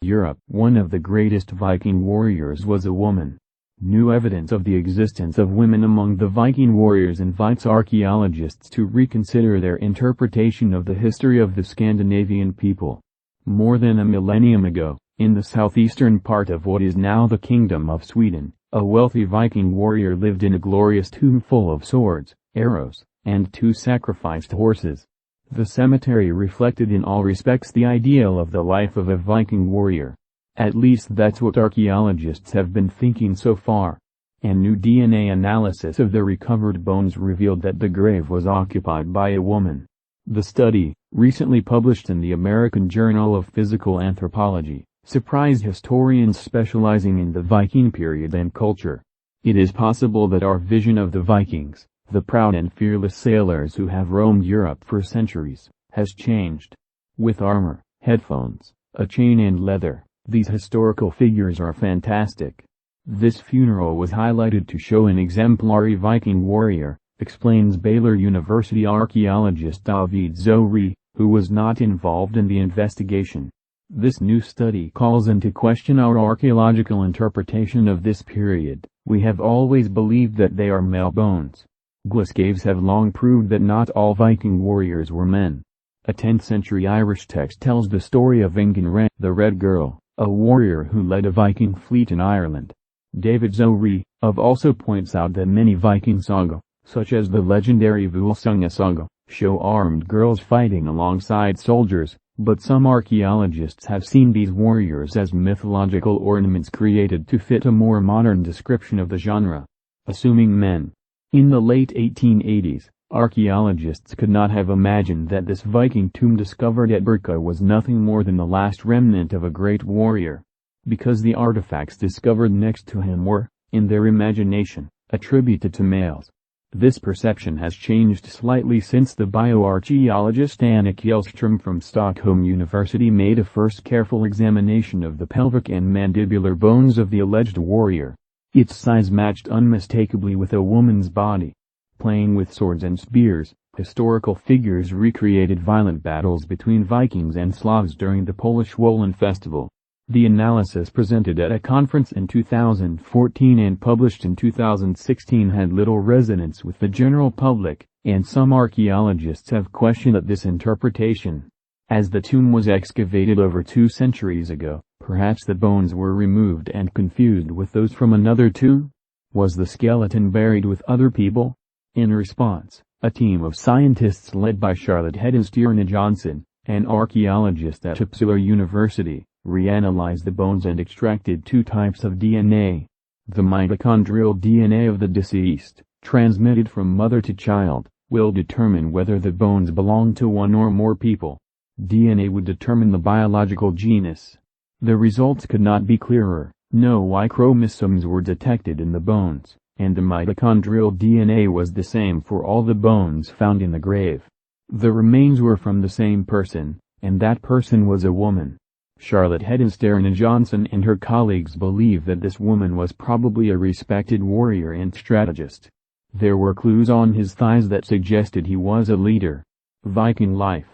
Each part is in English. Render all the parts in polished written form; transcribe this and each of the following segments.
Europe. One of the greatest Viking warriors was a woman. New evidence of the existence of women among the Viking warriors invites archaeologists to reconsider their interpretation of the history of the Scandinavian people. More than a millennium ago, in the southeastern part of what is now the Kingdom of Sweden, a wealthy Viking warrior lived in a glorious tomb full of swords, arrows, and 2 sacrificed horses. The cemetery reflected in all respects the ideal of the life of a Viking warrior. At least that's what archaeologists have been thinking so far. And new DNA analysis of the recovered bones revealed that the grave was occupied by a woman. The study, recently published in the American Journal of Physical Anthropology, surprised historians specializing in the Viking period and culture. It is possible that our vision of the Vikings, the proud and fearless sailors who have roamed Europe for centuries, has changed. With armor, headphones, a chain and leather, these historical figures are fantastic. This funeral was highlighted to show an exemplary Viking warrior, explains Baylor University archaeologist David Zohri, who was not involved in the investigation. This new study calls into question our archaeological interpretation of this period. We have always believed that they are male bones. Glass caves have long proved that not all Viking warriors were men. A 10th century Irish text tells the story of Ingunn the Red Girl, a warrior who led a Viking fleet in Ireland. David Zohri also points out that many Viking saga, such as the legendary Völsunga saga, show armed girls fighting alongside soldiers, but some archaeologists have seen these warriors as mythological ornaments created to fit a more modern description of the genre. Assuming men. In the late 1880s, archaeologists could not have imagined that this Viking tomb discovered at Birka was nothing more than the last remnant of a great warrior. Because the artifacts discovered next to him were, in their imagination, attributed to males. This perception has changed slightly since the bioarchaeologist Anna Kjellström from Stockholm University made a first careful examination of the pelvic and mandibular bones of the alleged warrior. Its size matched unmistakably with a woman's body. Playing with swords and spears, historical figures recreated violent battles between Vikings and Slavs during the Polish Wolan festival. The analysis presented at a conference in 2014 and published in 2016 had little resonance with the general public, and some archaeologists have questioned this interpretation. As the tomb was excavated over 2 centuries ago, perhaps the bones were removed and confused with those from another tomb? Was the skeleton buried with other people? In response, a team of scientists led by Charlotte Hedenstierna Johnson, an archaeologist at Uppsala University, reanalyzed the bones and extracted 2 types of DNA. The mitochondrial DNA of the deceased, transmitted from mother to child, will determine whether the bones belong to one or more people. DNA would determine the biological genus. The results could not be clearer. No Y chromosomes were detected in the bones, and the mitochondrial DNA was the same for all the bones found in the grave. The remains were from the same person, and that person was a woman. Charlotte Hedenstierna Johnson and her colleagues believe that this woman was probably a respected warrior and strategist. There were clues on his thighs that suggested he was a leader. Viking life.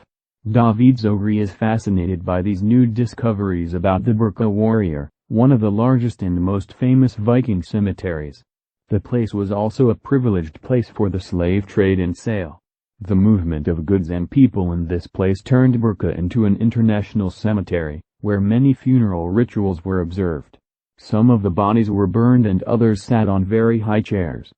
David Zohri is fascinated by these new discoveries about the Birka warrior, one of the largest and most famous Viking cemeteries. The place was also a privileged place for the slave trade and sale. The movement of goods and people in this place turned Birka into an international cemetery, where many funeral rituals were observed. Some of the bodies were burned and others sat on very high chairs.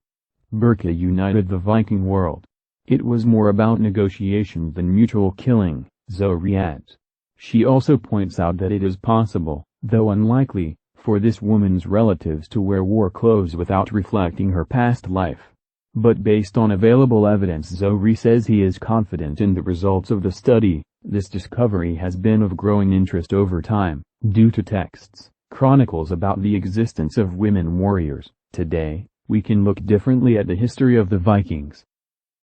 Birka united the Viking world. It was more about negotiation than mutual killing, Zohri adds. She also points out that it is possible, though unlikely, for this woman's relatives to wear war clothes without reflecting her past life. But based on available evidence, Zohri says he is confident in the results of the study. This discovery has been of growing interest over time, due to texts, chronicles about the existence of women warriors. Today, we can look differently at the history of the Vikings.